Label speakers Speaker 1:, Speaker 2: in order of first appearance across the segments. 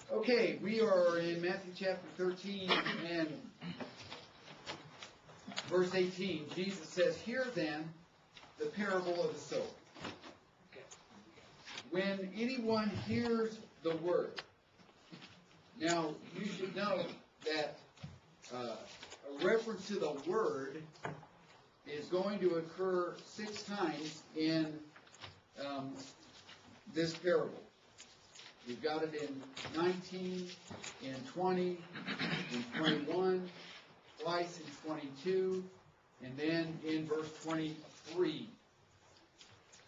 Speaker 1: Okay, we are in Matthew chapter 13 and verse 18. Jesus says, "Hear then the parable of the sower. When anyone hears the word." Now, you should know that a reference to the word is going to occur 6 times in this parable. We've got it in 19, in 20, in 21, twice in 22, and then in verse 23.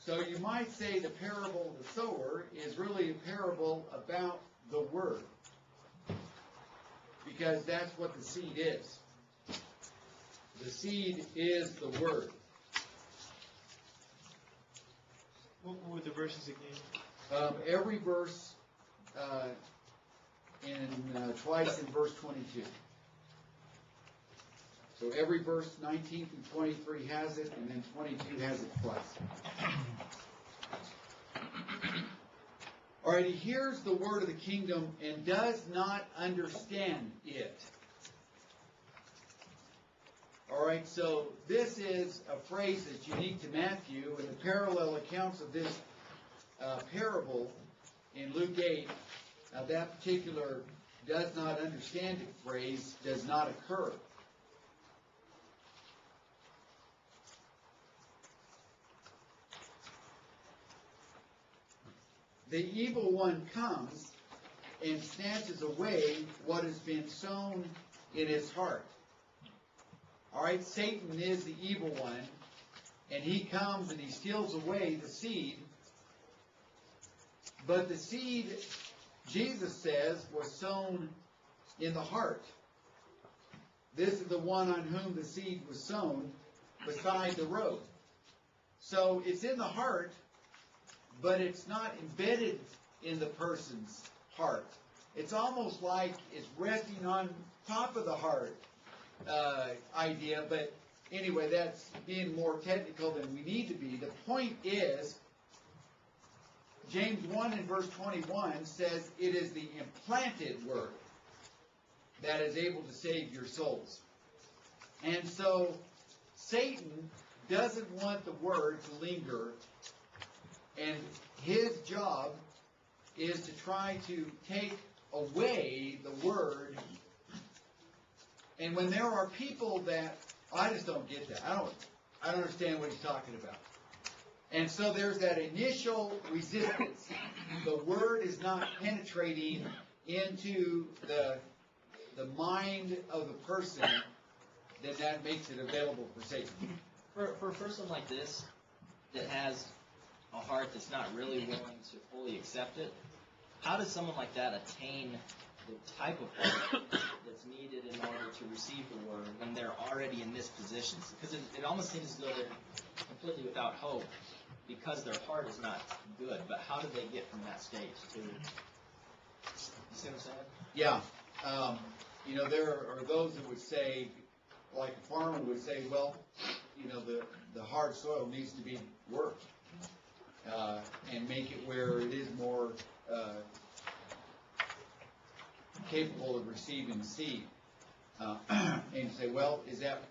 Speaker 1: So you might say the parable of the sower is really a parable about the word, because that's what the seed is. The seed is the word.
Speaker 2: What were the verses again?
Speaker 1: Every verse twice in verse 22. So every verse 19 through 23 has it, and then 22 has it twice. All right, he hears the word of the kingdom and does not understand it. All right, so this is a phrase that's unique to Matthew, and the parallel accounts of this parable in Luke 8, that particular "does not understand it" phrase does not occur. The evil one comes and snatches away what has been sown in his heart. All right, Satan is the evil one, and he comes and he steals away the seed. But the seed, Jesus says, was sown in the heart. This is the one on whom the seed was sown beside the road. So it's in the heart, but it's not embedded in the person's heart. It's almost like it's resting on top of the heart idea, but anyway, that's being more technical than we need to be. The point is, James 1 and verse 21 says it is the implanted word that is able to save your souls. And so Satan doesn't want the word to linger, and his job is to try to take away the word. And when there are people that, I just don't get that. I don't understand what he's talking about. And so there's that initial resistance. The word is not penetrating into the mind of the person, then that makes it available for Satan.
Speaker 3: For a person like this that has a heart that's not really willing to fully accept it, how does someone like that attain the type of heart that's needed in order to receive the word when they're already in this position? Because it almost seems as though they're completely without hope because their heart is not good. But how do they get from that stage to... You see what I'm saying?
Speaker 1: Yeah. There are those that would say, like a farmer would say, well, the hard soil needs to be worked and make it where it is more capable of receiving seed. And you say, well, is that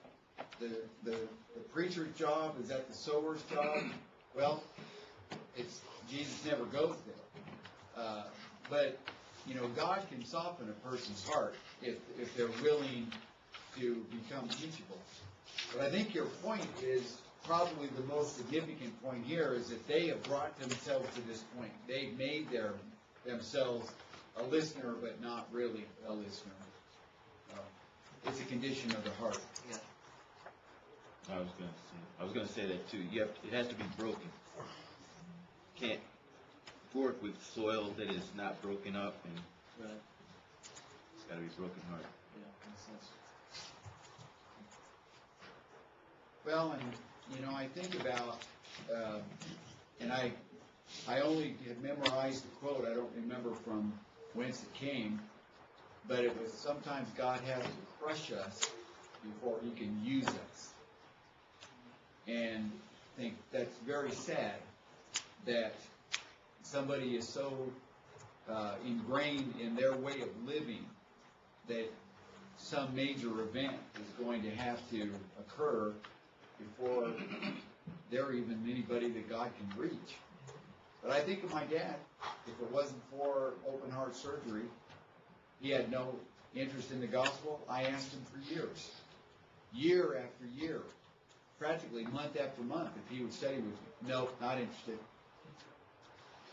Speaker 1: the preacher's job? Is that the sower's job? Well, Jesus never goes there. But God can soften a person's heart if they're willing to become teachable. But I think your point is probably the most significant point here, is that they have brought themselves to this point. They've made themselves a listener, but not really a listener. It's a condition of the heart.
Speaker 3: Yeah.
Speaker 4: I was going to say that too. It has to be broken. Can't work with soil that is not broken up, and
Speaker 3: Right.
Speaker 4: it's got to be broken heart.
Speaker 3: Yeah, makes sense.
Speaker 1: Well, and I think about, and I only had memorized the quote. I don't remember from whence it came, but it was, sometimes God has to crush us before He can use us. And I think that's very sad that somebody is so ingrained in their way of living that some major event is going to have to occur before they're even anybody that God can reach. But I think of my dad. If it wasn't for open heart surgery, he had no interest in the gospel. I asked him for years, year after year, practically month after month, if he would study with me. Nope, not interested.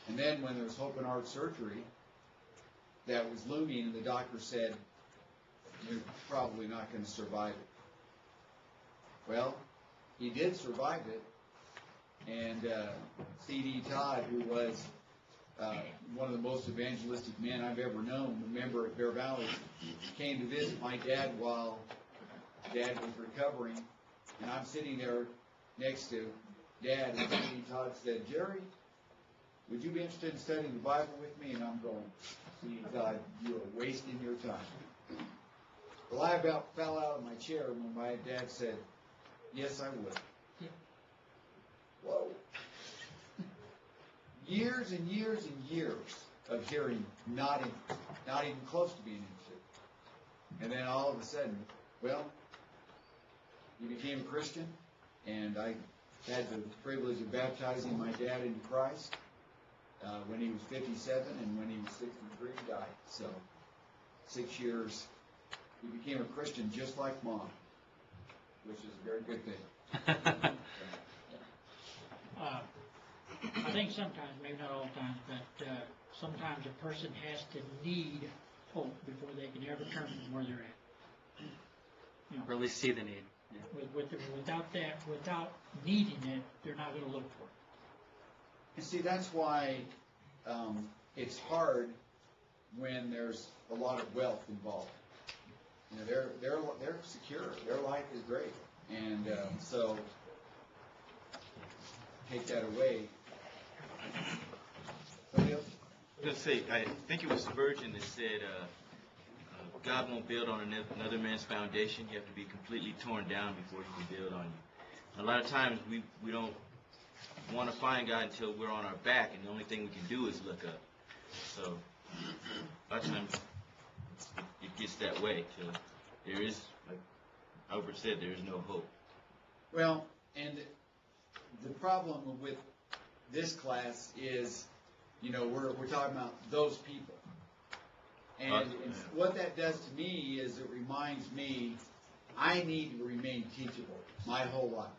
Speaker 1: And then when there was open heart surgery that was looming, and the doctor said, "You're probably not going to survive it." Well, he did survive it. And C.D. Todd, who was one of the most evangelistic men I've ever known, a member at Bear Valley, came to visit my dad while Dad was recovering. And I'm sitting there next to Dad, and C.D. Todd said, "Jerry, would you be interested in studying the Bible with me?" And I'm going, "C.D. Todd, you are wasting your time." Well, I about fell out of my chair when my dad said, "Yes, I would." Whoa. Years and years and years of hearing not even close to being interested. And then all of a sudden, well, he became a Christian, and I had the privilege of baptizing my dad into Christ when he was 57, and when he was 63, he died. So 6 years, he became a Christian just like Mom, which is a very good thing.
Speaker 5: I think sometimes, maybe not all the time, but sometimes a person has to need hope before they can ever turn from where they're at. You know,
Speaker 2: Really see the need. Yeah.
Speaker 5: without needing it, they're not going to look for it.
Speaker 1: And see, that's why it's hard when there's a lot of wealth involved. You know, they're secure. Their life is great, and so take that away. Somebody else?
Speaker 4: I was going to say, I think it was Spurgeon that said, God won't build on another man's foundation. You have to be completely torn down before he can build on you. And a lot of times we don't want to find God until we're on our back, and the only thing we can do is look up. So a lot of times it gets that way. Till there is, like Albert said, there is no hope.
Speaker 1: Well, and the problem with this class is, you know, we're talking about those people. And what that does to me is it reminds me I need to remain teachable my whole life,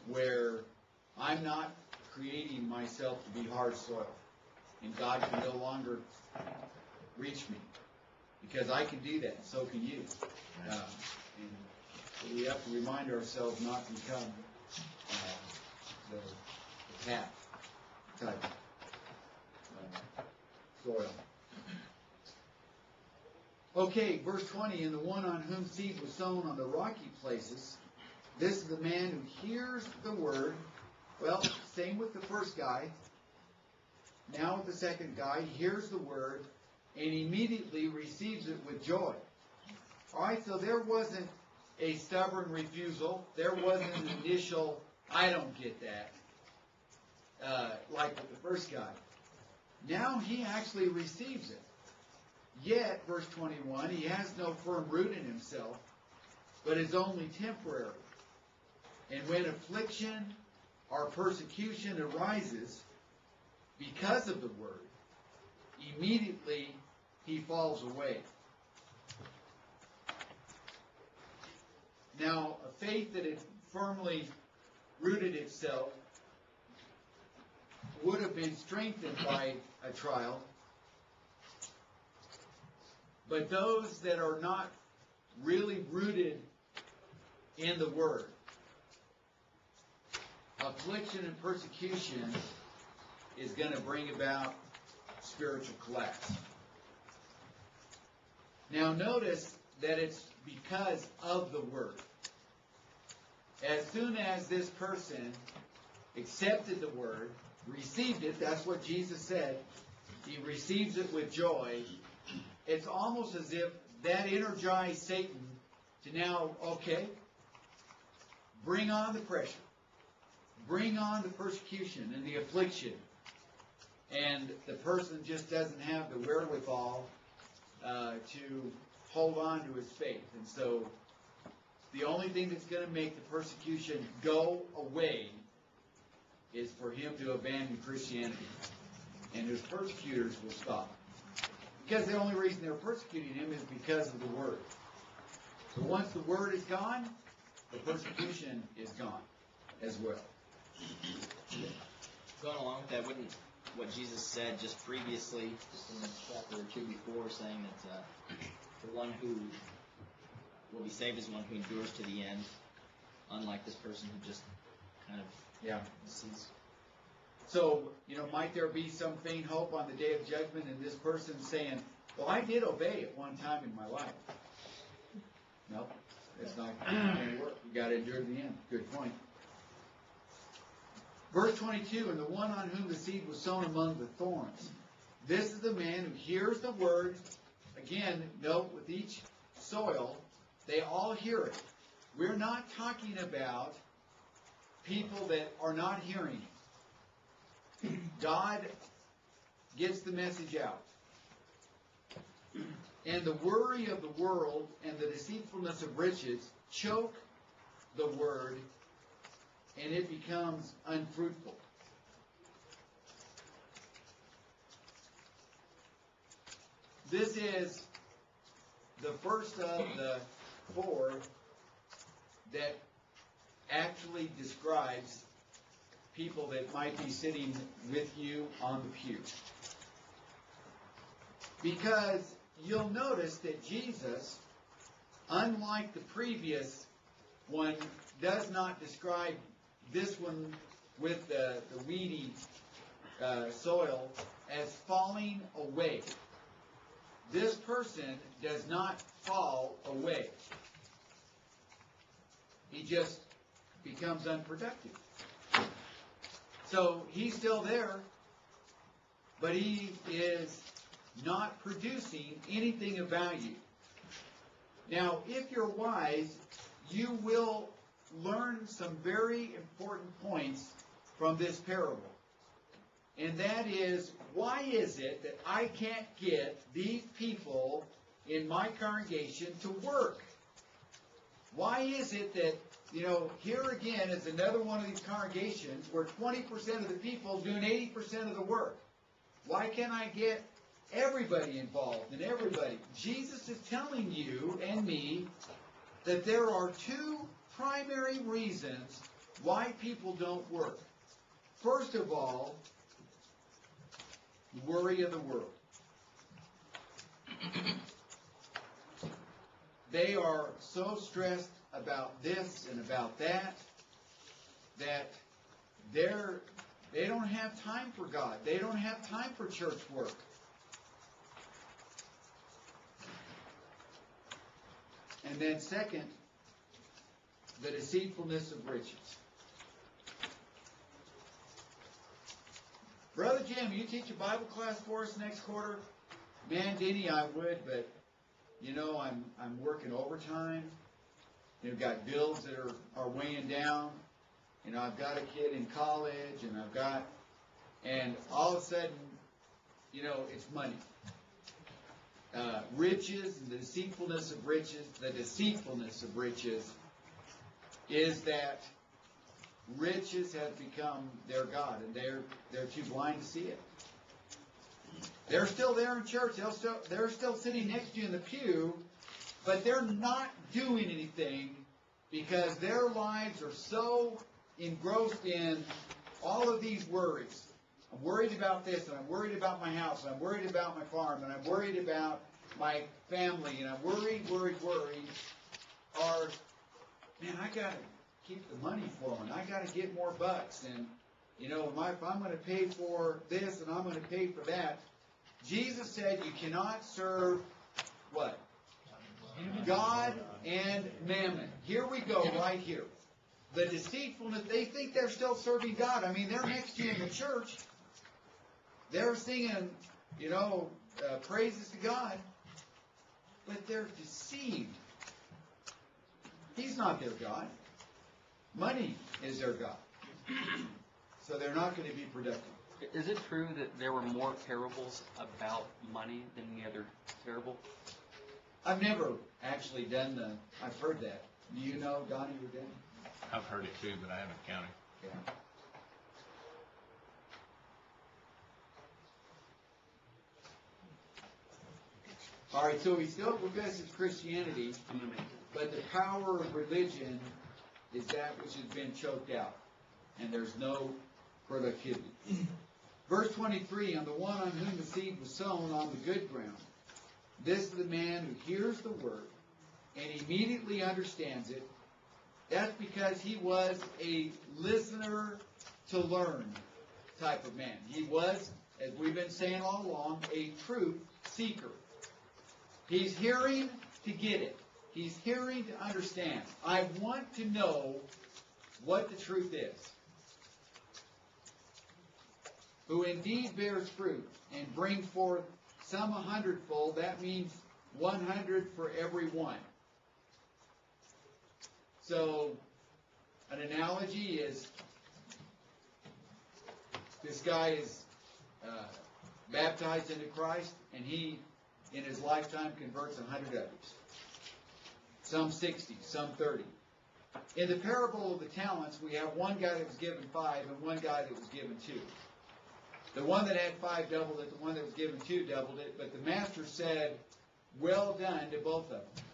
Speaker 1: where I'm not creating myself to be hard soil, and God can no longer reach me, because I can do that, and so can you. And so we have to remind ourselves not to become the path type soil. Okay, verse 20, and the one on whom seed was sown on the rocky places, this is the man who hears the word. Well, same with the first guy. Now with the second guy, he hears the word and immediately receives it with joy. All right, so there wasn't a stubborn refusal. There wasn't an initial, I don't get that, like with the first guy. Now he actually receives it. Yet, verse 21, he has no firm root in himself, but is only temporary. And when affliction or persecution arises because of the word, immediately he falls away. Now, a faith that had firmly rooted itself would have been strengthened by a trial. But those that are not really rooted in the Word, affliction and persecution is going to bring about spiritual collapse. Now notice that it's because of the Word. As soon as this person accepted the Word, received it, that's what Jesus said, he receives it with joy. It's almost as if that energized Satan to now, okay, bring on the pressure. Bring on the persecution and the affliction. and the person just doesn't have the wherewithal to hold on to his faith. And so the only thing that's going to make the persecution go away is for him to abandon Christianity. And his persecutors will stop. Because the only reason they're persecuting him is because of the Word. So once the Word is gone, the persecution is gone as well.
Speaker 3: Going along with that, wouldn't what Jesus said just previously, just in the chapter or two before, saying that the one who will be saved is one who endures to the end, unlike this person who just kind of sees.
Speaker 1: So, might there be some faint hope on the day of judgment in this person saying, well, I did obey at one time in my life? No, it's not going to work. You've got to endure to the end. Good point. Verse 22, and the one on whom the seed was sown among the thorns. This is the man who hears the word. Again, note with each soil, they all hear it. We're not talking about people that are not hearing it. God gets the message out. And the worry of the world and the deceitfulness of riches choke the word, and it becomes unfruitful. This is the first of the four that actually describes people that might be sitting with you on the pew. Because you'll notice that Jesus, unlike the previous one, does not describe this one with the weedy soil as falling away. This person does not fall away. He just becomes unproductive. So he's still there, but he is not producing anything of value. Now, if you're wise, you will learn some very important points from this parable. And that is, why is it that I can't get these people in my congregation to work? Why is it that, here again is another one of these congregations where 20% of the people doing 80% of the work? Why can't I get everybody involved and everybody? Jesus is telling you and me that there are two primary reasons why people don't work. First of all, worry of the world. They are so stressed about this and about that they don't have time for God. They don't have time for church work. And then second, the deceitfulness of riches. Brother Jim, you teach a Bible class for us next quarter? Man, Denny, I would, but I'm working overtime. Got bills that are weighing down. I've got a kid in college, and all of a sudden, it's money. Riches and the deceitfulness of riches. The deceitfulness of riches is that riches have become their God, and they're too blind to see it. They're still there in church. They're still sitting next to you in the pew, but they're not doing anything because their lives are so engrossed in all of these worries. I'm worried about this, and I'm worried about my house, and I'm worried about my farm, and I'm worried about my family, and I'm worried. Or, man, I got to keep the money flowing. I got to get more bucks, and if I'm going to pay for this and I'm going to pay for that. Jesus said you cannot serve what? God and mammon. Here we go, right here. The deceitfulness, they think they're still serving God. I mean, they're next to you in the church. They're singing, praises to God. But they're deceived. He's not their God. Money is their God. So they're not going to be productive.
Speaker 6: Is it true that there were more parables about money than any other parable?
Speaker 1: I've never actually done I've heard that. Do you know, Donnie or Denny?
Speaker 7: I've heard it too, but I haven't counted.
Speaker 1: Yeah. All right, so we still profess it's Christianity, but the power of religion is that which has been choked out, and there's no productivity. Verse 23, on the one on whom the seed was sown on the good ground. This is the man who hears the word and immediately understands it. That's because he was a listener to learn type of man. He was, as we've been saying all along, a truth seeker. He's hearing to get it. He's hearing to understand. I want to know what the truth is. Who indeed bears fruit and brings forth some 100-fold. That means 100 for every one. So, an analogy is this guy is baptized into Christ, and he, in his lifetime, converts 100 others. Some 60, some 30. In the parable of the talents, we have one guy that was given 5 and one guy that was given 2. The one that had 5 doubled it, the one that was given 2 doubled it, but the master said, well done to both of them.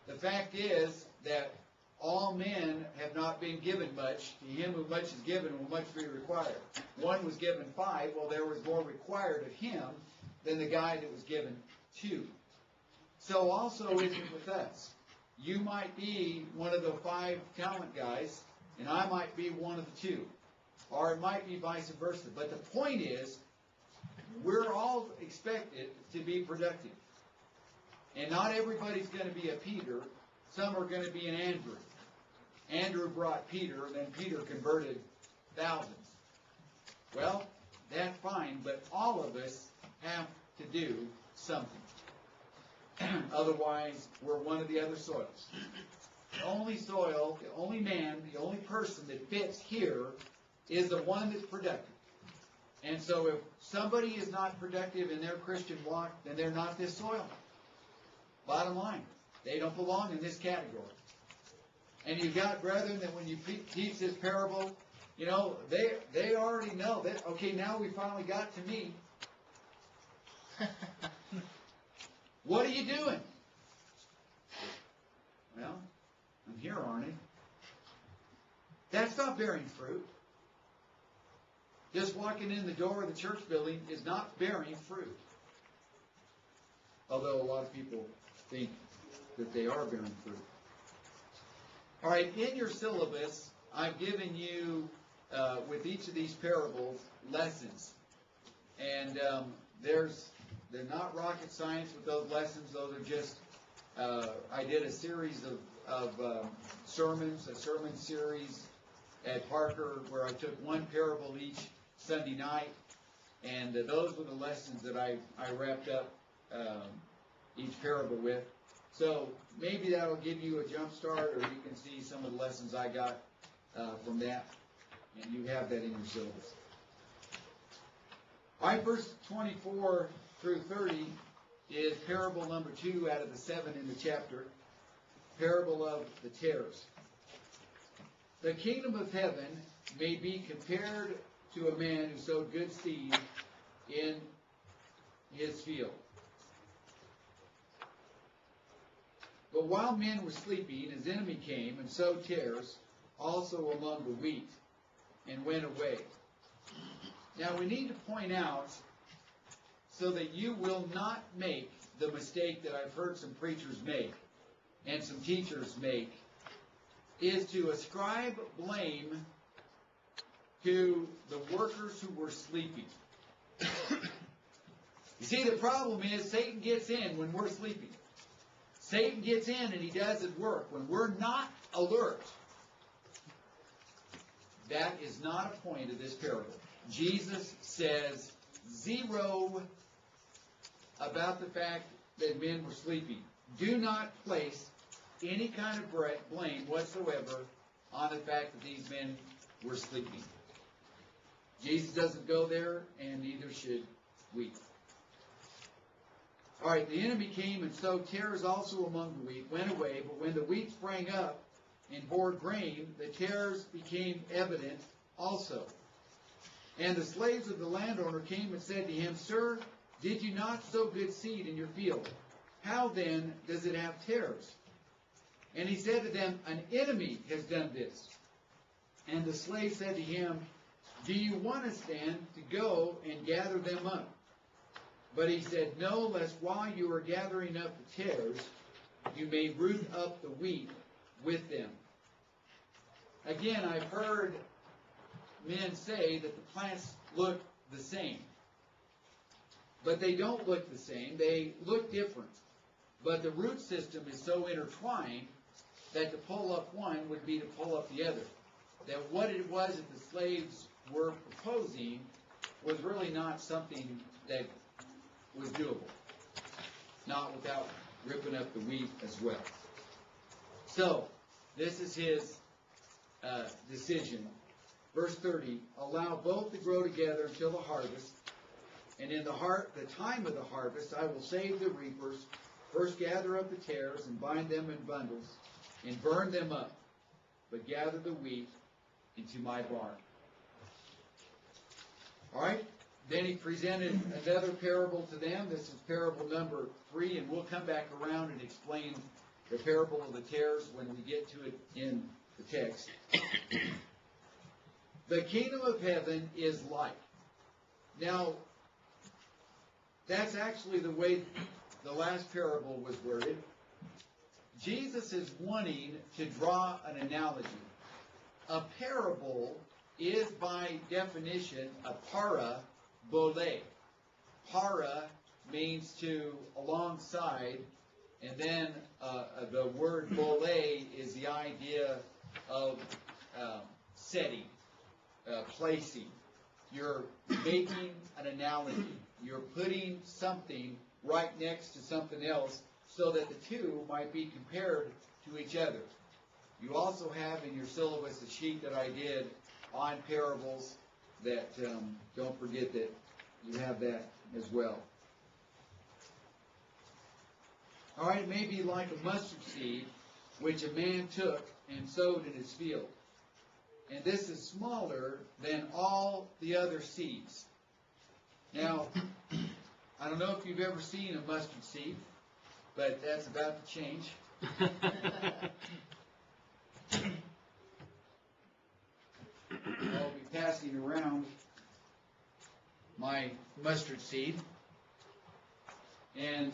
Speaker 1: The fact is that all men have not been given much. To him who much is given will much be required. One was given 5, well, there was more required of him than the guy that was given 2. So also is it with us. You might be one of the 5 talent guys, and I might be one of the 2. Or it might be vice versa. But the point is, we're all expected to be productive. And not everybody's going to be a Peter. Some are going to be an Andrew. Andrew brought Peter, and then Peter converted thousands. Well, that's fine, but all of us have to do something. Otherwise, we're one of the other soils. The only soil, the only man, the only person that fits here is the one that's productive. And so if somebody is not productive in their Christian walk, then they're not this soil. Bottom line, they don't belong in this category. And you've got brethren that when you teach this parable, you know, they already know that, okay, now we finally got to me. What are you doing? Well, I'm here, Arnie. That's not bearing fruit. Just walking in the door of the church building is not bearing fruit. Although a lot of people think that they are bearing fruit. All right, in your syllabus, I've given you, with each of these parables, lessons. And they're not rocket science with those lessons. Those are just, I did a series of sermons, a sermon series at Parker where I took one parable each Sunday night. And those were the lessons that I wrapped up each parable with. So maybe that'll give you a jump start, or you can see some of the lessons I got from that. And you have that in your syllabus. All right, verse 24 through 30 is parable number 2 out of the 7 in the chapter. Parable of the tares. The kingdom of heaven may be compared to a man who sowed good seed in his field. But while men were sleeping, his enemy came and sowed tares also among the wheat and went away. Now we need to point out, so that you will not make the mistake that I've heard some preachers make and some teachers make, is to ascribe blame to the workers who were sleeping. You see, the problem is Satan gets in when we're sleeping. Satan gets in and he does his work when we're not alert. That is not a point of this parable. Jesus says 0 about the fact that men were sleeping. Do not place any kind of blame whatsoever on the fact that these men were sleeping. Jesus doesn't go there, and neither should we. All right, the enemy came and sowed tares also among the wheat, went away, but when the wheat sprang up and bore grain, the tares became evident also. And the slaves of the landowner came and said to him, Sir, did you not sow good seed in your field? How then does it have tares? And he said to them, An enemy has done this. And the slave said to him, Do you want us then to go and gather them up? But he said, No, lest while you are gathering up the tares, you may root up the wheat with them. Again, I've heard men say that the plants look the same. But they don't look the same. They look different. But the root system is so intertwined that to pull up one would be to pull up the other. That what it was that the slaves were proposing was really not something that was doable. Not without ripping up the wheat as well. So, this is his decision. Verse 30, allow both to grow together until the harvest. And in the time of the harvest, I will save the reapers. First gather up the tares and bind them in bundles and burn them up. But gather the wheat into my barn. All right. Then he presented another parable to them. This is parable number 3, and we'll come back around and explain the parable of the tares when we get to it in the text. The kingdom of heaven is like. Now, that's actually the way the last parable was worded. Jesus is wanting to draw an analogy. A parable is by definition a parabole. Para means to alongside, and then the word bole is the idea of setting, placing. You're making an analogy. You're putting something right next to something else so that the two might be compared to each other. You also have in your syllabus a sheet that I did on parables that don't forget that you have that as well. All right, it may be like a mustard seed which a man took and sowed in his field. And this is smaller than all the other seeds. Now, I don't know if you've ever seen a mustard seed, but that's about to change. I'll be passing around my mustard seed. And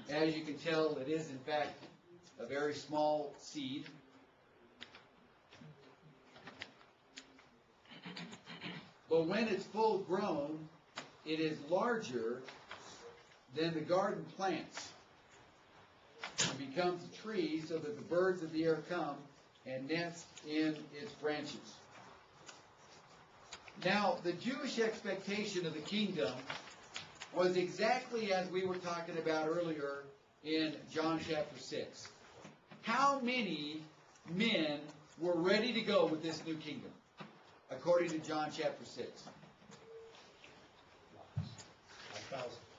Speaker 1: as you can tell, it is in fact a very small seed. But when it's full grown, it is larger than the garden plants. It becomes a tree so that the birds of the air come and nest in its branches. Now, the Jewish expectation of the kingdom was exactly as we were talking about earlier in John chapter 6. How many men were ready to go with this new kingdom? According to John chapter 6.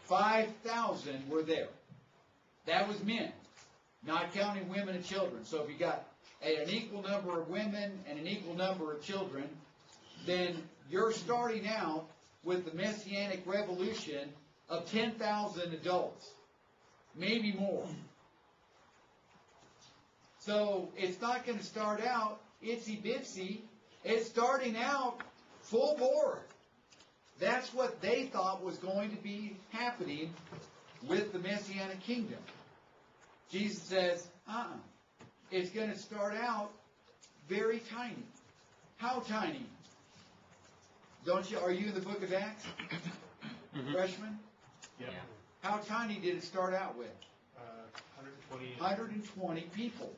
Speaker 1: 5,000 were there. That was men, not counting women and children. So if you got an equal number of women and an equal number of children, then you're starting out with the Messianic revolution of 10,000 adults, maybe more. So it's not going to start out itsy-bitsy. It's starting out full bore. That's what they thought was going to be happening with the Messianic kingdom. Jesus says, it's going to start out very tiny. How tiny? Are you in the book of Acts? Freshman?
Speaker 2: Yeah.
Speaker 1: How tiny did it start out with?
Speaker 2: 120.
Speaker 1: 120 people.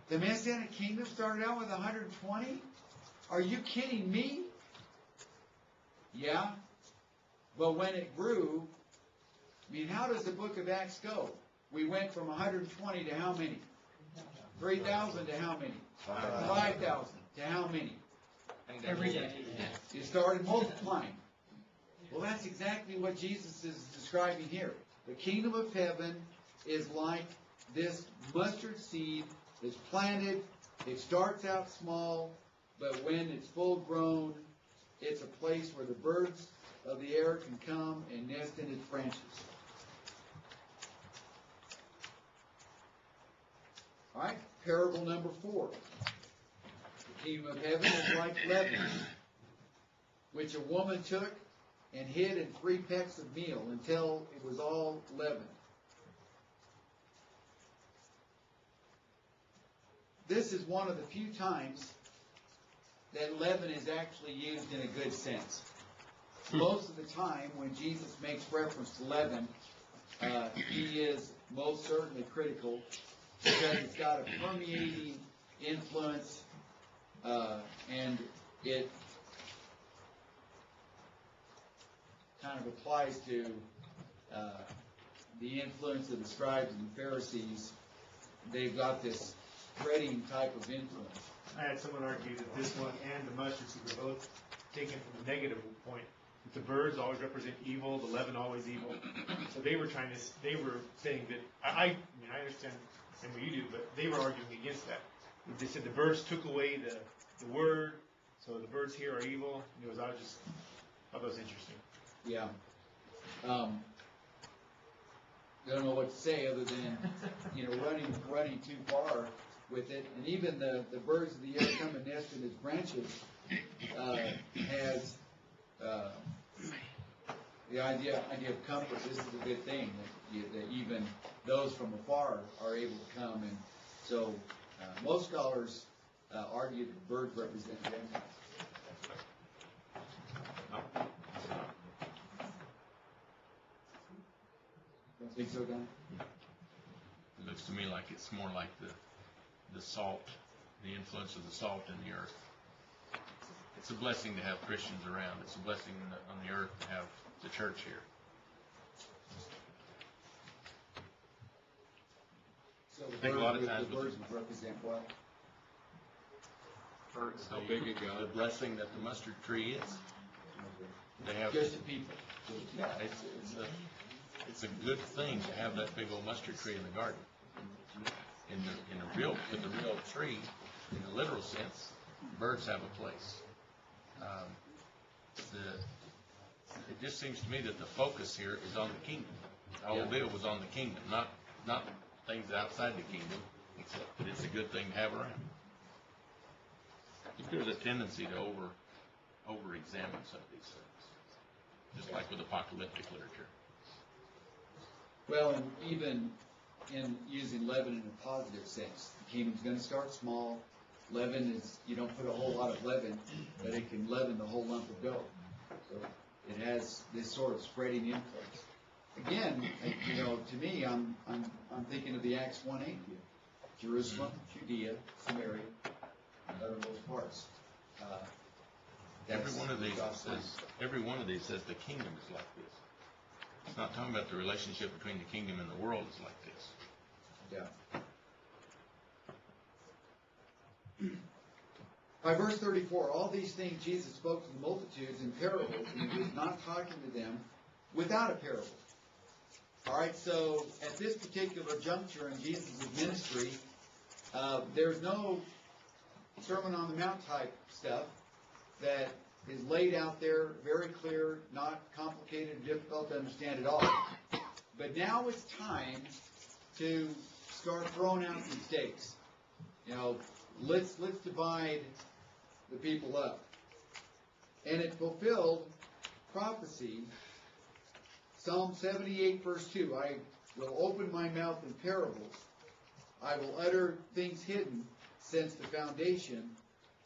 Speaker 1: The Messianic kingdom started out with 120? Are you kidding me? Yeah. But when it grew, I mean, how does the book of Acts go? We went from 120 to how many? 3,000 to how many? 5,000 to how many?
Speaker 5: Every day.
Speaker 1: It started multiplying. Well, that's exactly what Jesus is describing here. The kingdom of heaven is like this mustard seed that's planted. It starts out small, but when it's full grown, it's a place where the birds of the air can come and nest in its branches. All right, parable number 4. The kingdom of heaven is like leaven, which a woman took and hid in 3 pecks of meal until it was all leavened. This is one of the few times that leaven is actually used in a good sense. Most of the time when Jesus makes reference to leaven, he is most certainly critical because it's got a permeating influence, and it kind of applies to the influence of the scribes and the Pharisees. They've got this spreading type of influence.
Speaker 2: I had someone argue that this one and the mustard seed were both taken from the negative point. That the birds always represent evil, the leaven always evil. So they were saying that, I understand and what you do, but they were arguing against that. They said the birds took away the word, so the birds here are evil. And I thought that was interesting.
Speaker 1: Yeah. Don't know what to say other than, running too far with it. And even the birds of the air come and nest in its branches has the idea of comfort. This is a good thing, that even those from afar are able to come. And so most scholars argue that birds represent Gentiles. Don't think so, Don?
Speaker 7: It looks to me like it's more like the salt, the influence of the salt in the earth. It's a blessing to have Christians around. It's a blessing on the earth to have the church here.
Speaker 1: So
Speaker 7: I think a lot of times
Speaker 1: the birds would represent what?
Speaker 7: How big a God, the blessing that the mustard tree is. They have
Speaker 1: Just the people.
Speaker 7: Yeah, it's a good thing to have that big old mustard tree in the garden. In a real tree, in the literal sense, birds have a place. It just seems to me that the focus here is on the kingdom. The whole deal was on the kingdom, not things outside the kingdom, except that it's a good thing to have around. There's a tendency to over-examine some of these things, just like with apocalyptic literature.
Speaker 1: Well, and even in using leaven in a positive sense, the kingdom's going to start small. Leaven is, you don't put a whole lot of leaven, but it can leaven the whole lump of dough. So it has this sort of spreading influence. Again, to me, I'm thinking of the Acts 1:8 here. Jerusalem, Judea, Samaria, and uttermost parts.
Speaker 7: Every one of these says the kingdom is like this. It's not talking about the relationship between the kingdom and the world is like this.
Speaker 1: Yeah. By verse 34, all these things Jesus spoke to the multitudes in parables, and he was not talking to them without a parable. All right, so at this particular juncture in Jesus' ministry, there's no Sermon on the Mount type stuff that is laid out there, very clear, not complicated, difficult to understand at all. But now it's time to start throwing out some stakes. Let's divide the people up. And it fulfilled prophecy, Psalm 78, verse 2. I will open my mouth in parables. I will utter things hidden since the foundation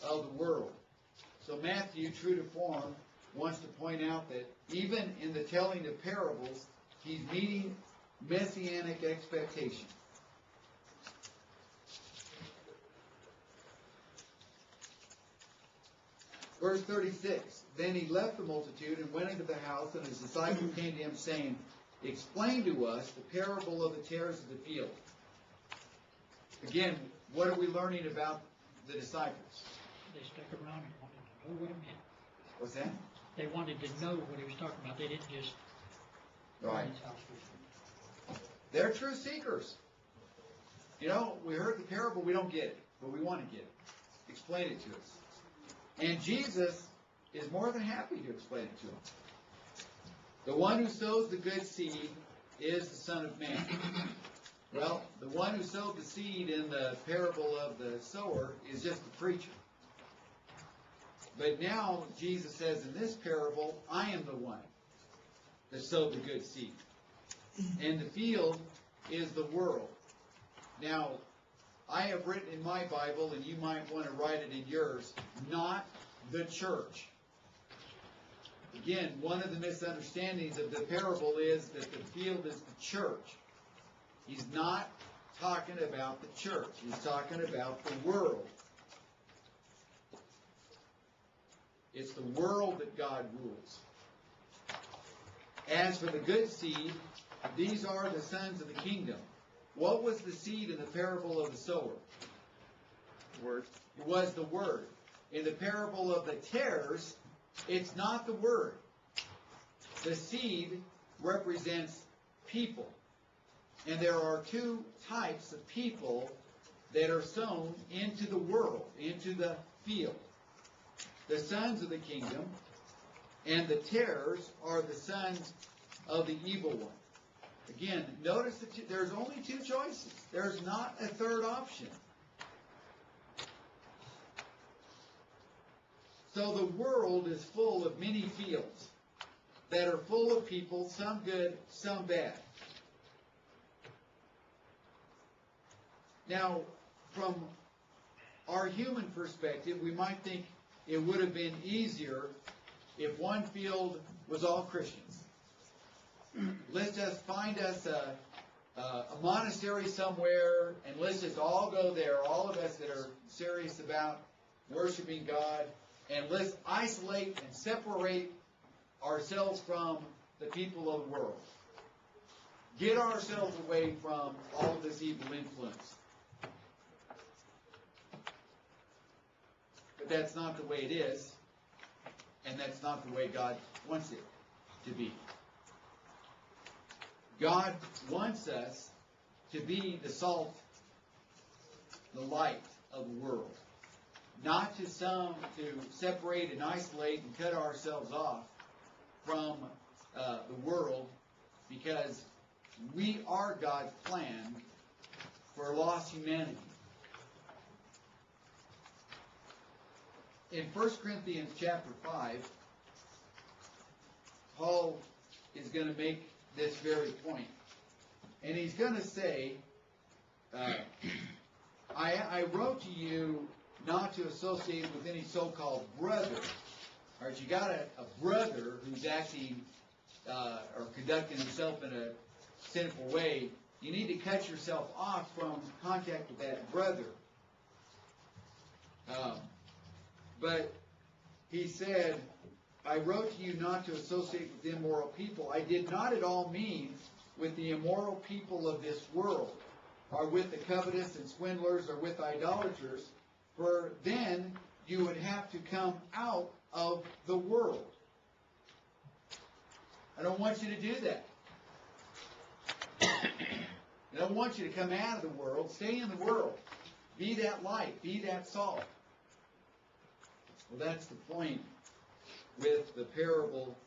Speaker 1: of the world. So Matthew, true to form, wants to point out that even in the telling of parables, he's meeting messianic expectation. Verse 36, then he left the multitude and went into the house, and his disciples came to him, saying, explain to us the parable of the tares of the field. Again, what are we learning about the disciples?
Speaker 5: They stuck around and wanted to know what it meant.
Speaker 1: What's that?
Speaker 5: They wanted to know what he was talking about. They didn't just
Speaker 1: Right.
Speaker 5: his house was.
Speaker 1: They're true seekers. You know, we heard the parable, we don't get it, but we want to get it. Explain it to us. And Jesus is more than happy to explain it to them. The one who sows the good seed is the Son of Man. Well, the one who sowed the seed in the parable of the sower is just the preacher. But now Jesus says in this parable, I am the one that sowed the good seed. And the field is the world. Now, I have written in my Bible, and you might want to write it in yours, not the church. Again, one of the misunderstandings of the parable is that the field is the church. He's not talking about the church. He's talking about the world. It's the world that God rules. As for the good seed, these are the sons of the kingdom. What was the seed in the parable of the sower?
Speaker 8: Word.
Speaker 1: It was the word. In the parable of the tares, it's not the word. The seed represents people. And there are two types of people that are sown into the world, into the field. The sons of the kingdom, and the tares are the sons of the evil one. Again, notice that there's only two choices. There's not a third option. So the world is full of many fields that are full of people, some good, some bad. Now, from our human perspective, we might think it would have been easier if one field was all Christians. Let's just find us a monastery somewhere, and let's just all go there, all of us that are serious about worshiping God, and let's isolate and separate ourselves from the people of the world. Get ourselves away from all of this evil influence. But that's not the way it is, and that's not the way God wants it to be. God wants us to be the salt, the light of the world. Not to separate and isolate and cut ourselves off from the world, because we are God's plan for lost humanity. In 1 Corinthians chapter 5, Paul is going to make this very point. And he's going to say, I wrote to you not to associate with any so-called brother. All right, you got a brother who's acting or conducting himself in a sinful way. You need to cut yourself off from contact with that brother. But he said, I wrote to you not to associate with immoral people. I did not at all mean with the immoral people of this world, or with the covetous and swindlers, or with idolaters, for then you would have to come out of the world. I don't want you to do that. I don't want you to come out of the world. Stay in the world. Be that light. Be that salt. Well, that's the point with the parable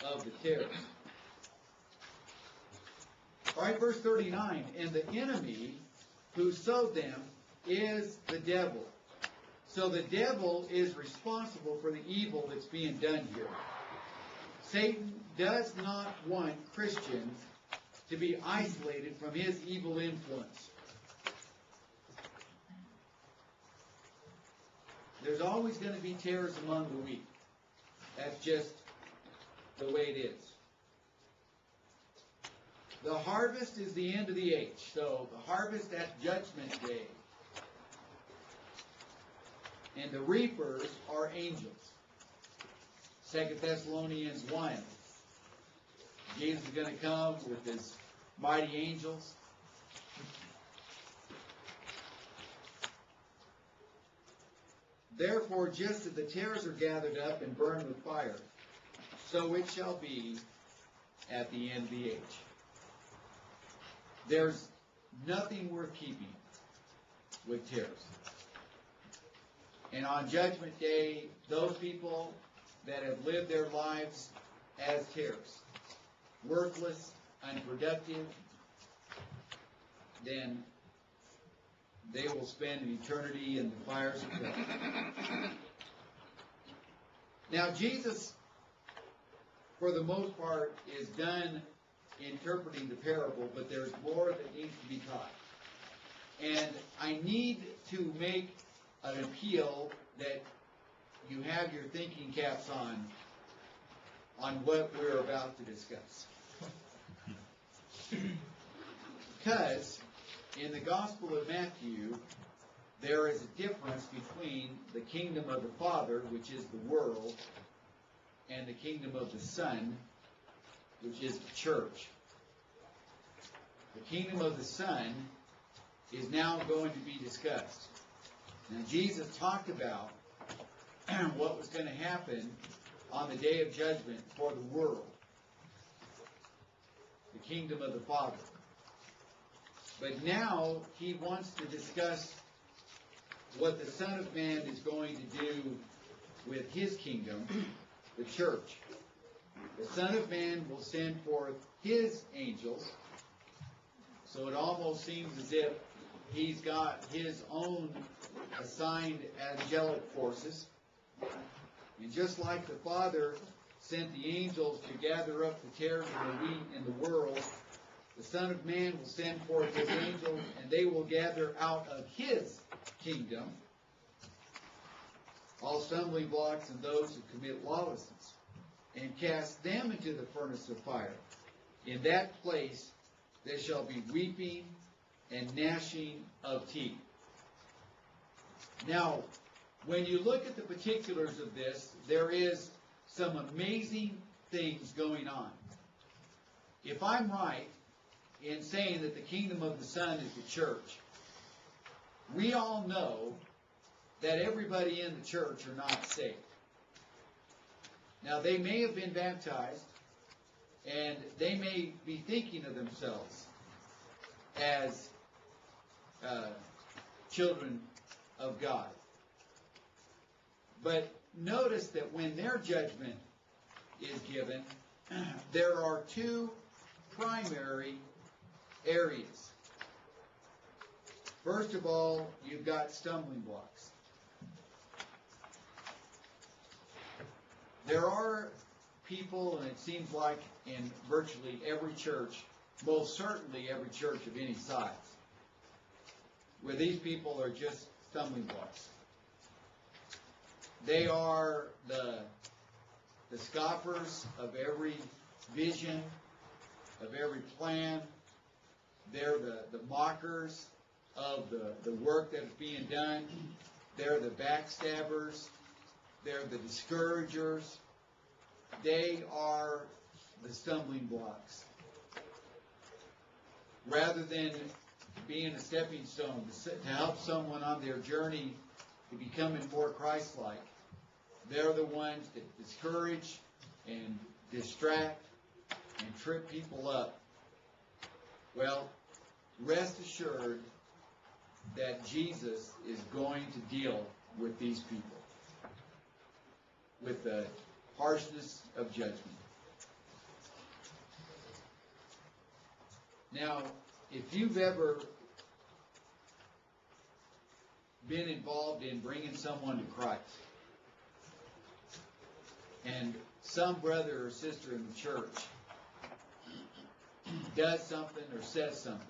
Speaker 1: of the tares. All right, verse 39. And the enemy who sowed them is the devil. So the devil is responsible for the evil that's being done here. Satan does not want Christians to be isolated from his evil influence. There's always going to be tares among the wheat. That's just the way it is. The harvest is the end of the age. So the harvest, that's Judgment Day. And the reapers are angels. 2 Thessalonians 1. Jesus is going to come with his mighty angels. Therefore, just as the tares are gathered up and burned with fire, so it shall be at the end of the age. There's nothing worth keeping with tares. And on Judgment Day, those people that have lived their lives as tares, worthless, unproductive, then they will spend an eternity in the fires of hell. Now, Jesus, for the most part, is done interpreting the parable, but there's more that needs to be taught. And I need to make an appeal that you have your thinking caps on what we're about to discuss. Because in the Gospel of Matthew, there is a difference between the kingdom of the Father, which is the world, and the kingdom of the Son, which is the church. The kingdom of the Son is now going to be discussed. Now, Jesus talked about what was going to happen on the day of judgment for the world, the kingdom of the Father. But now he wants to discuss what the Son of Man is going to do with his kingdom, the church. The Son of Man will send forth his angels. So it almost seems as if he's got his own assigned angelic forces. And just like the Father sent the angels to gather up the tares and the wheat in the world, the Son of Man will send forth his angels, and they will gather out of his kingdom all stumbling blocks and those who commit lawlessness, and cast them into the furnace of fire. In that place there shall be weeping and gnashing of teeth. Now, when you look at the particulars of this, there is some amazing things going on. If I'm right in saying that the kingdom of the Son is the church, we all know that everybody in the church are not saved. Now, they may have been baptized, and they may be thinking of themselves as children of God. But notice that when their judgment is given, there are two primary areas. First of all, you've got stumbling blocks. There are people, and it seems like in virtually every church, most certainly every church of any size, where these people are just stumbling blocks. They are the scoffers of every vision, of every plan. They're the mockers of the work that is being done. They're the backstabbers. They're the discouragers. They are the stumbling blocks. Rather than being a stepping stone to help someone on their journey to becoming more Christ-like, they're the ones that discourage and distract and trip people up. Well, rest assured that Jesus is going to deal with these people with the harshness of judgment. Now, if you've ever been involved in bringing someone to Christ, and some brother or sister in the church does something or says something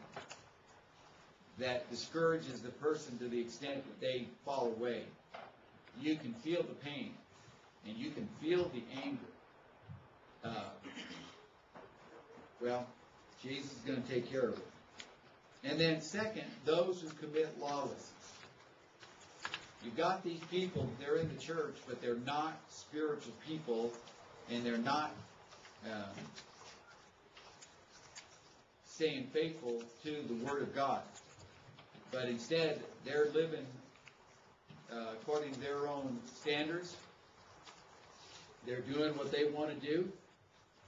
Speaker 1: that discourages the person to the extent that they fall away, you can feel the pain and you can feel the anger. Well, Jesus is going to take care of it. And then second, those who commit lawlessness. You've got these people, they're in the church, but they're not spiritual people, and they're not staying faithful to the Word of God. But instead, they're living according to their own standards. They're doing what they want to do,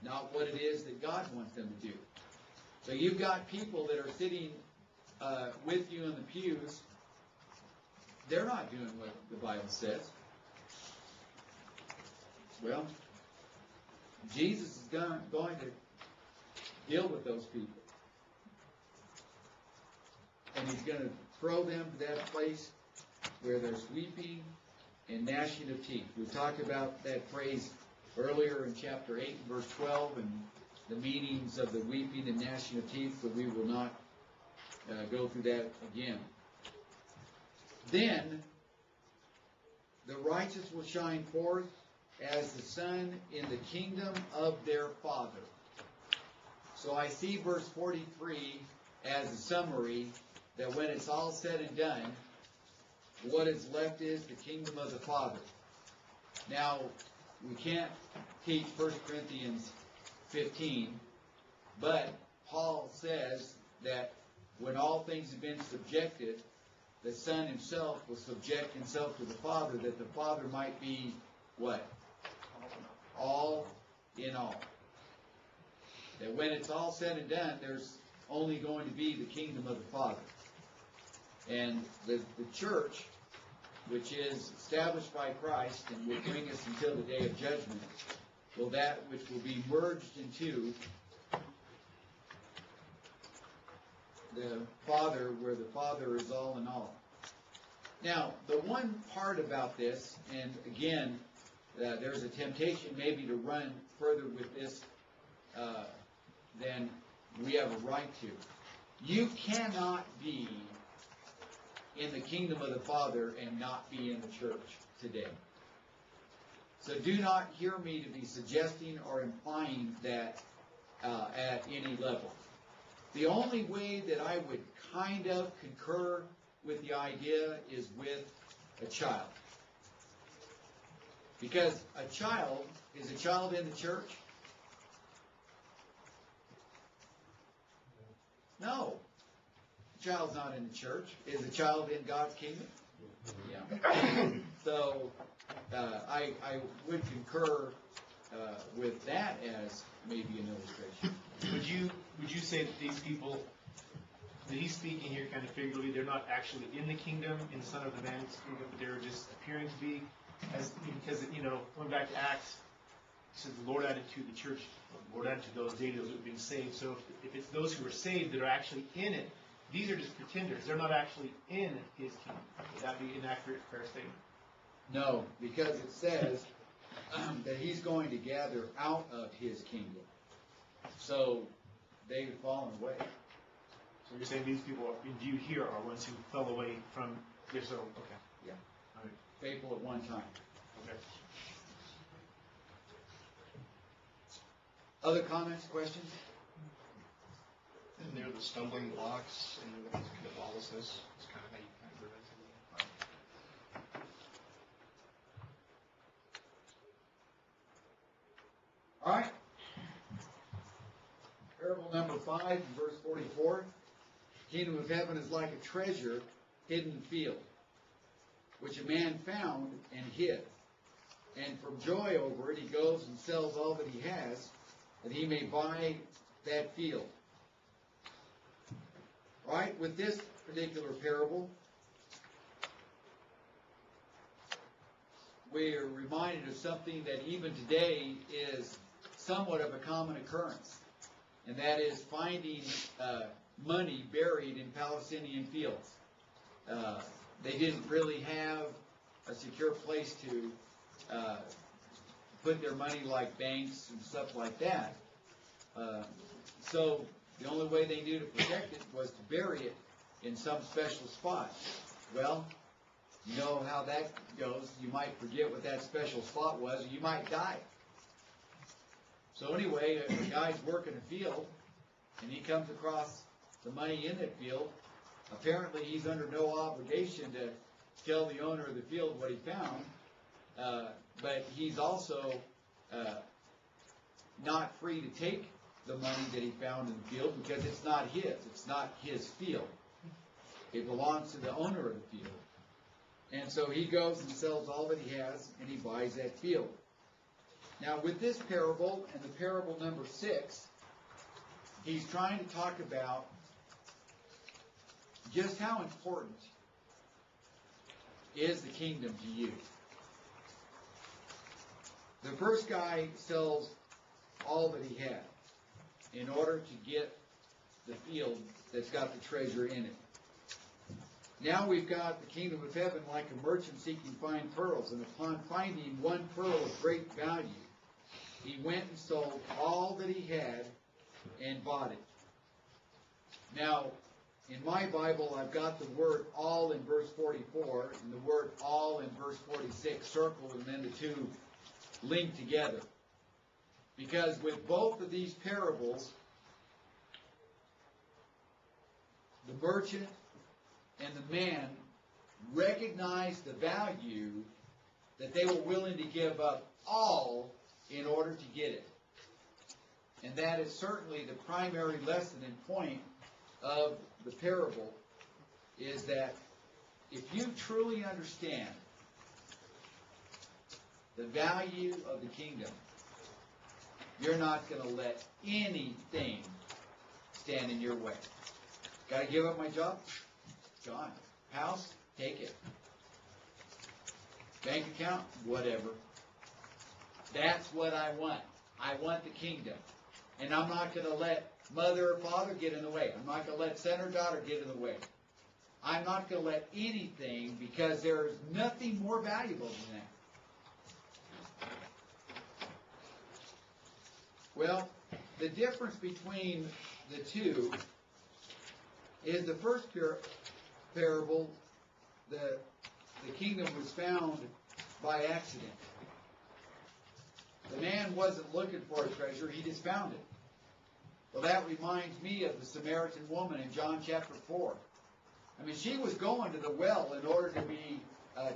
Speaker 1: not what it is that God wants them to do. So you've got people that are sitting with you in the pews. They're not doing what the Bible says. Well, Jesus is going to deal with those people. And he's going to throw them to that place where there's weeping and gnashing of teeth. We talked about that phrase earlier in chapter 8, verse 12, and the meanings of the weeping and gnashing of teeth, so we will not go through that again. Then the righteous will shine forth as the sun in the kingdom of their Father. So I see verse 43 as a summary that when it's all said and done, what is left is the kingdom of the Father. Now, we can't teach 1 Corinthians 15, but Paul says that when all things have been subjected, the Son himself will subject himself to the Father, that the Father might be what? All in all. That when it's all said and done, there's only going to be the kingdom of the Father. And the church, which is established by Christ and will bring us until the day of judgment, will that which will be merged into the Father, where the Father is all in all. Now, the one part about this, and again, there's a temptation maybe to run further with this than we have a right to. You cannot be in the kingdom of the Father and not be in the church today. So do not hear me to be suggesting or implying that at any level. The only way that I would kind of concur with the idea is with a child. Because a child, is a child in the church? No. A child's not in the church. Is a child in God's kingdom? Yeah. So I would concur with that as maybe an illustration.
Speaker 2: Would you say that these people that he's speaking here kind of figuratively, they're not actually in the kingdom, in the Son of the Man's kingdom, but they're just appearing to be, because going back to Acts, it says the Lord added to the church, the Lord added to those daily, those who have been saved. So if it's those who are saved that are actually in it, these are just pretenders. They're not actually in his kingdom. Would that be an accurate, fair statement?
Speaker 1: No, because it says that he's going to gather out of his kingdom. So they've fallen away.
Speaker 2: So you're saying these people in view here are ones who fell away from this? Okay.
Speaker 1: Yeah.
Speaker 2: All right.
Speaker 1: Faithful at one time.
Speaker 2: Okay.
Speaker 1: Other comments, questions?
Speaker 9: And they're the stumbling blocks in Catholicism. It's kind of how you categorize it.
Speaker 1: All right. Parable number 5, verse 44. The kingdom of heaven is like a treasure hidden in the field, which a man found and hid. And from joy over it, he goes and sells all that he has, that he may buy that field. Right? With this particular parable, we are reminded of something that even today is somewhat of a common occurrence. And that is finding money buried in Palestinian fields. They didn't really have a secure place to put their money like banks and stuff like that. So the only way they knew to protect it was to bury it in some special spot. Well, you know how that goes. You might forget what that special spot was, or you might die. So anyway, a guy's working a field, and he comes across the money in that field. Apparently, he's under no obligation to tell the owner of the field what he found, but he's also not free to take the money that he found in the field because it's not his. It's not his field. It belongs to the owner of the field. And so he goes and sells all that he has, and he buys that field. Now, with this parable and the parable number 6, he's trying to talk about just how important is the kingdom to you. The first guy sells all that he had in order to get the field that's got the treasure in it. Now we've got the kingdom of heaven like a merchant seeking fine pearls, and upon finding one pearl of great value, he went and sold all that he had and bought it. Now, in my Bible, I've got the word all in verse 44 and the word all in verse 46 circled, and then the two linked together. Because with both of these parables, the merchant and the man recognized the value that they were willing to give up all in order to get it. And that is certainly the primary lesson and point of the parable, is that if you truly understand the value of the kingdom, you're not going to let anything stand in your way. Got to give up my job? Gone. House? Take it. Bank account? Whatever. That's what I want. I want the kingdom. And I'm not going to let mother or father get in the way. I'm not going to let son or daughter get in the way. I'm not going to let anything, because there is nothing more valuable than that. Well, the difference between the two is the first parable, the kingdom was found by accident. The man wasn't looking for a treasure, he just found it. Well, that reminds me of the Samaritan woman in John chapter 4. I mean, she was going to the well in order to be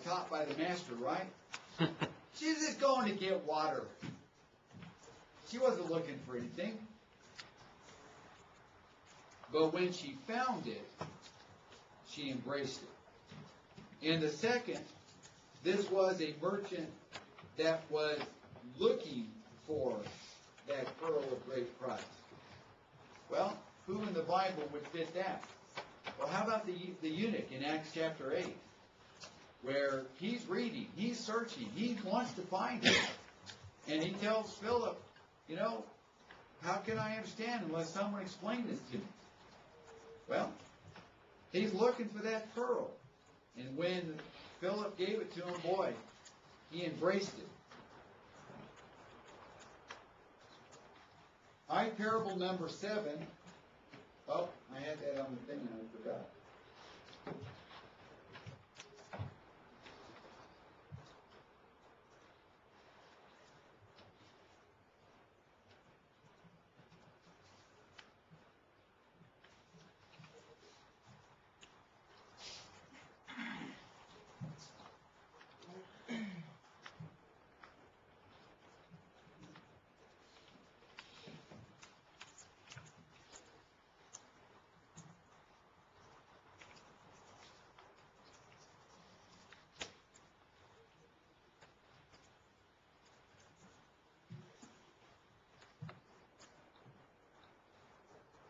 Speaker 1: taught by the master, right? She's just going to get water. She wasn't looking for anything. But when she found it, she embraced it. In the second, this was a merchant that was looking for that pearl of great price. Well, who in the Bible would fit that? Well, how about the eunuch in Acts chapter 8, where he's reading, he's searching, he wants to find it. And he tells Philip, you know, how can I understand unless someone explains this to me? Well, he's looking for that pearl. And when Philip gave it to him, boy, he embraced it. All right, parable number 7. Oh, I had that on the thing and I forgot.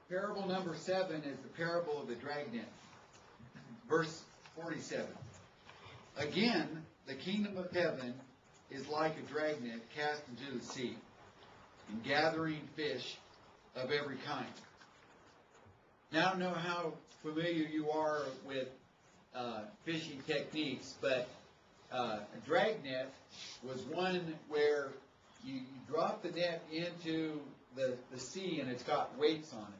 Speaker 1: Parable number 7 is the parable of the dragnet. Verse 47. Again, the kingdom of heaven is like a dragnet cast into the sea, and gathering fish of every kind. Now, I don't know how familiar you are with fishing techniques, but a dragnet was one where you drop the net into the sea and it's got weights on it.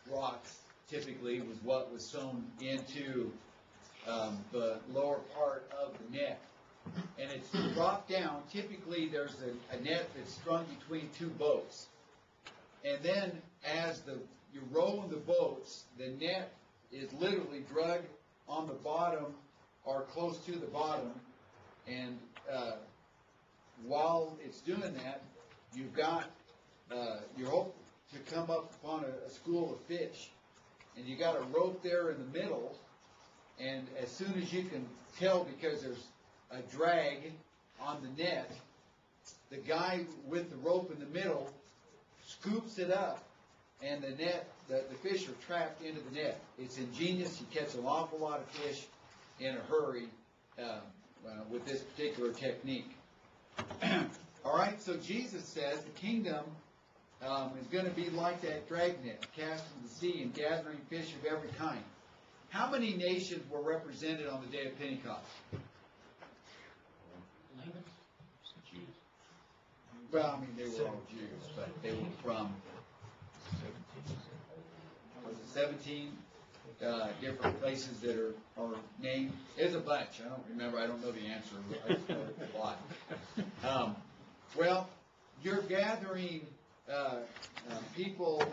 Speaker 1: Rocks typically was what was sewn into the lower part of the net. And it's dropped down. Typically there's a net that's strung between two boats. And then as you row in the boats, the net is literally dragged on the bottom or close to the bottom. And while it's doing that, you've got you hope to come up upon a school of fish. And you got a rope there in the middle, and as soon as you can tell because there's a drag on the net. The guy with the rope in the middle scoops it up, and the net, the fish are trapped into the net. It's ingenious. You catch an awful lot of fish in a hurry with this particular technique. All right, so Jesus says the kingdom is going to be like that dragnet cast into the sea and gathering fish of every kind. How many nations were represented on the day of Pentecost?
Speaker 5: 11?
Speaker 1: Well, I mean, they were all Jews, but they were from, was it 17 different places that are named? There's a bunch. I don't remember. I don't know the answer. I just know it's a lot. Well, you're gathering people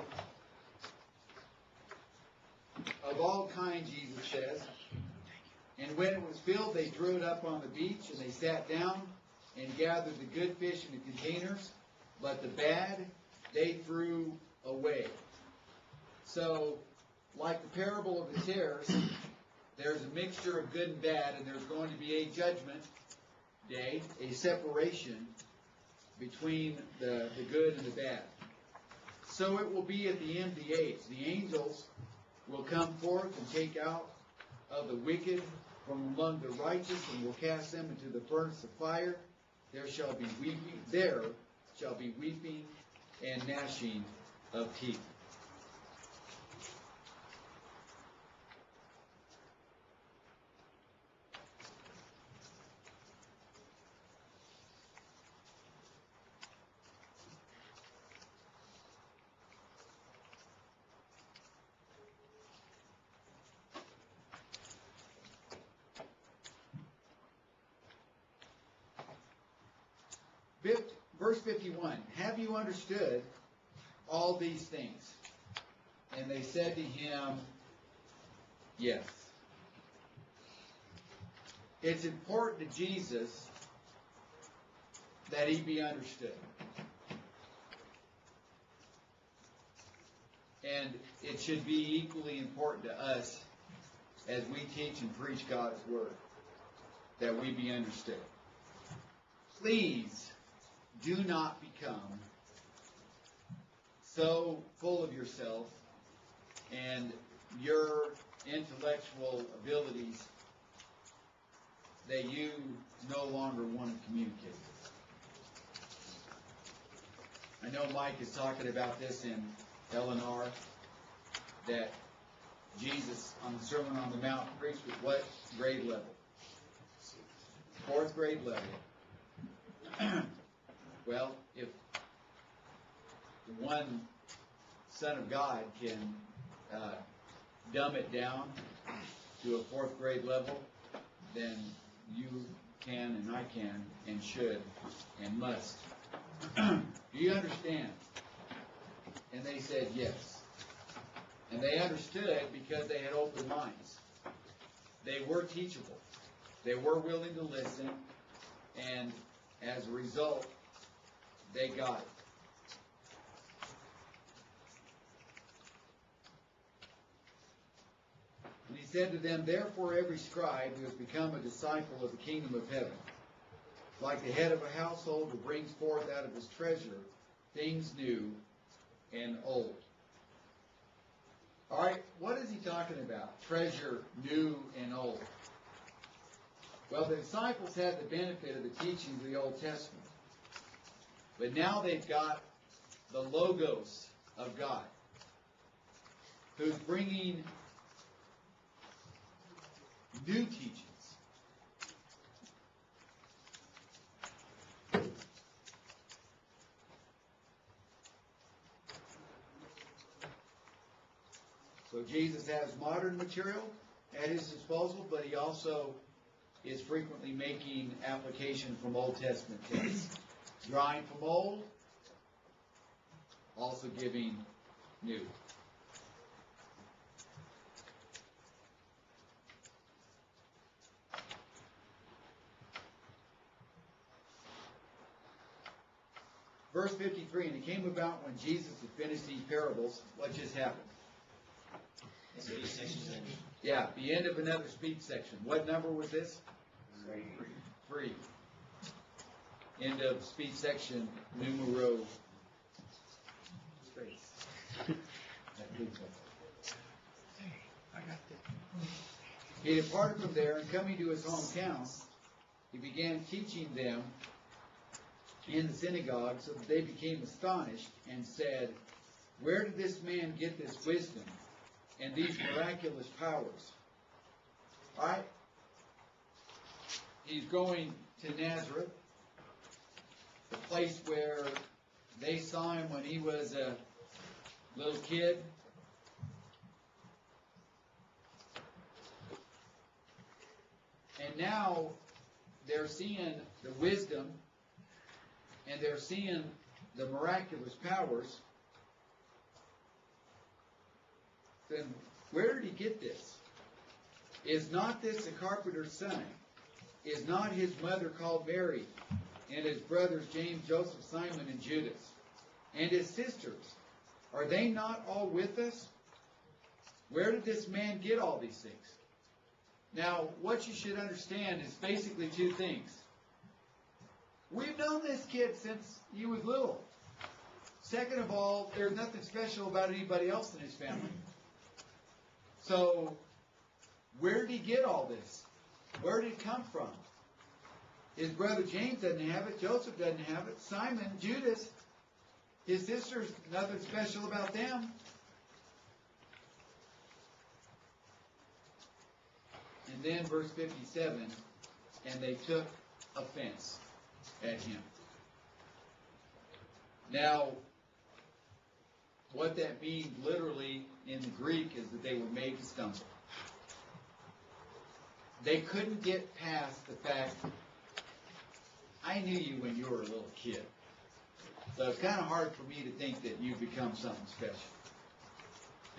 Speaker 1: of all kinds, Jesus says. And when it was filled, they drew it up on the beach, and they sat down and gathered the good fish in the containers, but the bad they threw away. So, like the parable of the tares, there's a mixture of good and bad, and there's going to be a judgment day, a separation between the good and the bad. So it will be at the end of the age. The angels will come forth and take out of the wicked from among the righteous, and will cast them into the furnace of fire. There shall be weeping and gnashing of teeth. Verse 51, have you understood all these things? And they said to him, yes. It's important to Jesus that he be understood. And it should be equally important to us as we teach and preach God's Word, that we be understood. Please do not become so full of yourself and your intellectual abilities that you no longer want to communicate. I know Mike is talking about this in Eleanor, that Jesus on the Sermon on the Mount preached with what grade level? 4th grade level. Well, if one Son of God can dumb it down to a 4th grade level, then you can and I can and should and must. Do you understand? And they said yes. And they understood because they had open minds. They were teachable. They were willing to listen, and as a result, they got it. And he said to them, therefore every scribe who has become a disciple of the kingdom of heaven, like the head of a household who brings forth out of his treasure things new and old. All right, what is he talking about? Treasure new and old. Well, the disciples had the benefit of the teachings of the Old Testament. But now they've got the Logos of God, who's bringing new teachings. So Jesus has modern material at his disposal, but he also is frequently making application from Old Testament texts. Drawing from old, also giving new. Verse 53, and it came about when Jesus had finished these parables, what just happened?
Speaker 3: Speech section.
Speaker 1: Yeah, the end of another speech section. What number was this? Free. End of speech section, numero. Space. He departed from there, and coming to his hometown, he began teaching them in the synagogue, so that they became astonished and said, "Where did this man get this wisdom and these miraculous powers?" All right? He's going to Nazareth, the place where they saw him when he was a little kid. And now they're seeing the wisdom and they're seeing the miraculous powers. Then where did he get this? Is not this the carpenter's son? Is not his mother called Mary, and his brothers James, Joseph, Simon, and Judas? And his sisters, are they not all with us? Where did this man get all these things? Now, what you should understand is basically two things. We've known this kid since he was little. Second of all, there's nothing special about anybody else in his family. So, where did he get all this? Where did it come from? His brother James doesn't have it. Joseph doesn't have it. Simon, Judas, his sisters, nothing special about them. And then verse 57, and they took offense at him. Now, what that means literally in the Greek is that they were made to stumble. They couldn't get past the fact, I knew you when you were a little kid. So it's kind of hard for me to think that you've become something special.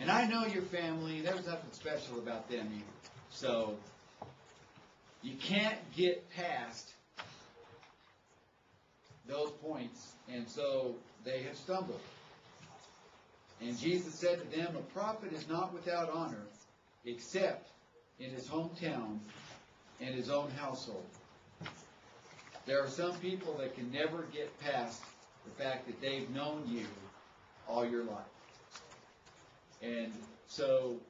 Speaker 1: And I know your family, there was nothing special about them either. So you can't get past those points, and so they have stumbled. And Jesus said to them, a prophet is not without honor, except in his hometown and his own household. There are some people that can never get past the fact that they've known you all your life. And so,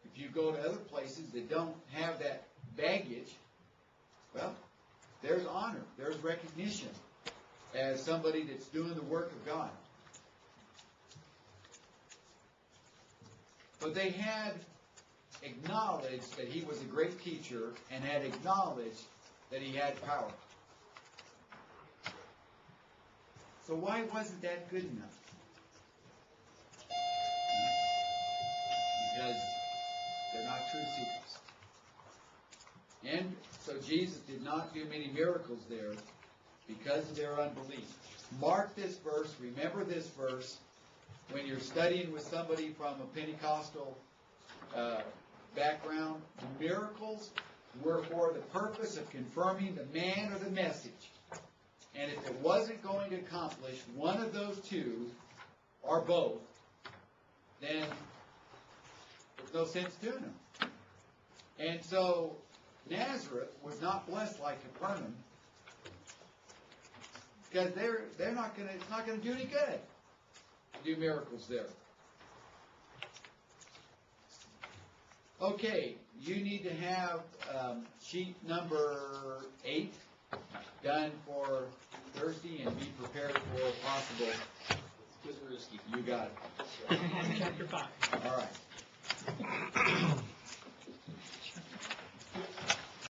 Speaker 1: if you go to other places that don't have that baggage, well, there's honor, there's recognition as somebody that's doing the work of God. But they had acknowledged that he was a great teacher and had acknowledged that he had power. So why wasn't that good enough? Because they're not true seekers. And so Jesus did not do many miracles there because of their unbelief. Mark this verse, remember this verse, when you're studying with somebody from a Pentecostal background. The miracles were for the purpose of confirming the man or the message. And if it wasn't going to accomplish one of those two, or both, then there's no sense doing them. And so Nazareth was not blessed like Capernaum, because they're not going to. It's not going to do any good to do miracles there. Okay, you need to have sheet number 8 done for Thursday, and be prepared for possible. You got it.
Speaker 5: Chapter 5.
Speaker 1: All right.